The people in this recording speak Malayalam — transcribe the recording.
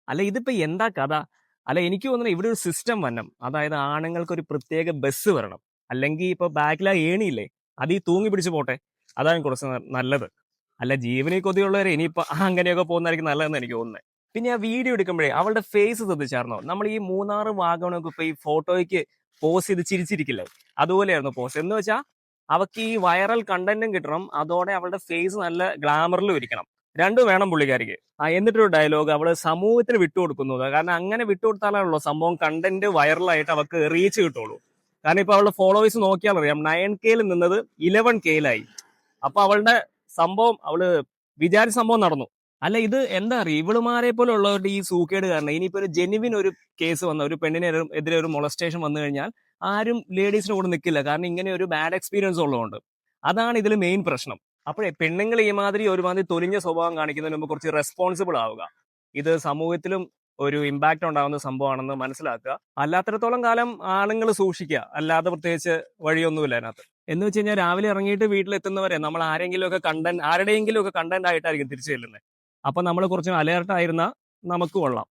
അല്ല ഇതിപ്പോ എന്താ കഥ? അല്ല എനിക്ക് തോന്നുന്നു ഇവിടെ ഒരു സിസ്റ്റം വരണം. അതായത് ആണുങ്ങൾക്ക് ഒരു പ്രത്യേക ബസ് വരണം. അല്ലെങ്കിൽ ഇപ്പൊ ബാക്കിൽ ആ ഏണിയില്ലേ അത് ഈ തൂങ്ങി പിടിച്ച് പോട്ടെ. അതാണ് കുറച്ച് നല്ലത്. അല്ല ജീവനിൽ കൊതിയുള്ളവരെ ഇനിയിപ്പോ അങ്ങനെയൊക്കെ പോകുന്നതായിരിക്കും നല്ലതെന്ന് എനിക്ക് തോന്നുന്നത്. പിന്നെ ആ വീഡിയോ എടുക്കുമ്പോഴേ അവളുടെ ഫേസ് ശ്രദ്ധിച്ചായിരുന്നോ? നമ്മൾ ഈ മൂന്നാറ് വാഗമണൊക്കെ ഇപ്പൊ ഈ ഫോട്ടോയ്ക്ക് പോസ് ചെയ്ത് ചിരിച്ചിരിക്കില്ലേ? അതുപോലെയായിരുന്നു പോസ്. എന്ന് വെച്ചാൽ അവക്ക് ഈ വൈറൽ കണ്ടന്റും കിട്ടണം, അതോടെ അവളുടെ ഫേസ് നല്ല ഗ്ലാമറിലും ഇരിക്കണം. രണ്ടും വേണം പുള്ളിക്കാരിക്ക്. എന്നിട്ടൊരു ഡയലോഗ് അവള് സമൂഹത്തിന് വിട്ടുകൊടുക്കുന്നത്. കാരണം അങ്ങനെ വിട്ടുകൊടുത്താലാണല്ലോ സംഭവം കണ്ടന്റ് വൈറലായിട്ട് അവർക്ക് റീച്ച് കിട്ടുള്ളൂ. കാരണം ഇപ്പൊ അവളുടെ ഫോളോവേഴ്സ് നോക്കിയാൽ അറിയാം 9K നിന്നത് 11K അപ്പൊ അവളുടെ സംഭവം അവള് വിചാരിച്ച സംഭവം നടന്നു. അല്ല ഇത് എന്താ അറിയാം ഇവളുമാരെ പോലെ ഉള്ളവരുടെ ഈ സൂക്കേട് കാരണം ഇനിയിപ്പോ ഒരു ജെനുവിൻ ഒരു കേസ് വന്ന ഒരു പെണ്ണിനെ എതിരെ ഒരു മൊളസ്റ്റേഷൻ വന്നു കഴിഞ്ഞാൽ ആരും ലേഡീസിന് കൂടെ നിൽക്കില്ല. കാരണം ഇങ്ങനെ ഒരു ബാഡ് എക്സ്പീരിയൻസ് ഉള്ളതുകൊണ്ട്. അതാണ് ഇതിൽ മെയിൻ പ്രശ്നം. അപ്പോഴേ പെണ്ണുങ്ങൾ ഒരുമാതിരി തൊലിഞ്ഞ സ്വഭാവം കാണിക്കുന്നതിന് മുമ്പ് കുറച്ച് റെസ്പോൺസിബിൾ ആവുക. ഇത് സമൂഹത്തിലും ഒരു ഇമ്പാക്ട് ഉണ്ടാകുന്ന സംഭവമാണെന്ന് മനസ്സിലാക്കുക. അല്ലാത്തിടത്തോളം കാലം ആണുങ്ങൾ സൂക്ഷിക്കുക. അല്ലാതെ പ്രത്യേകിച്ച് വഴിയൊന്നുമില്ല അതിനകത്ത്. എന്ന് വെച്ച് കഴിഞ്ഞാൽ രാവിലെ ഇറങ്ങിയിട്ട് വീട്ടിലെത്തുന്നവരെ നമ്മൾ ആരുടെയെങ്കിലും ഒക്കെ കണ്ടന്റ് ആയിട്ടായിരിക്കും തിരിച്ചു ചെല്ലുന്നത്. അപ്പൊ നമ്മൾ കുറച്ച് അലേർട്ട് ആയിരുന്നാൽ നമുക്ക് കൊള്ളാം.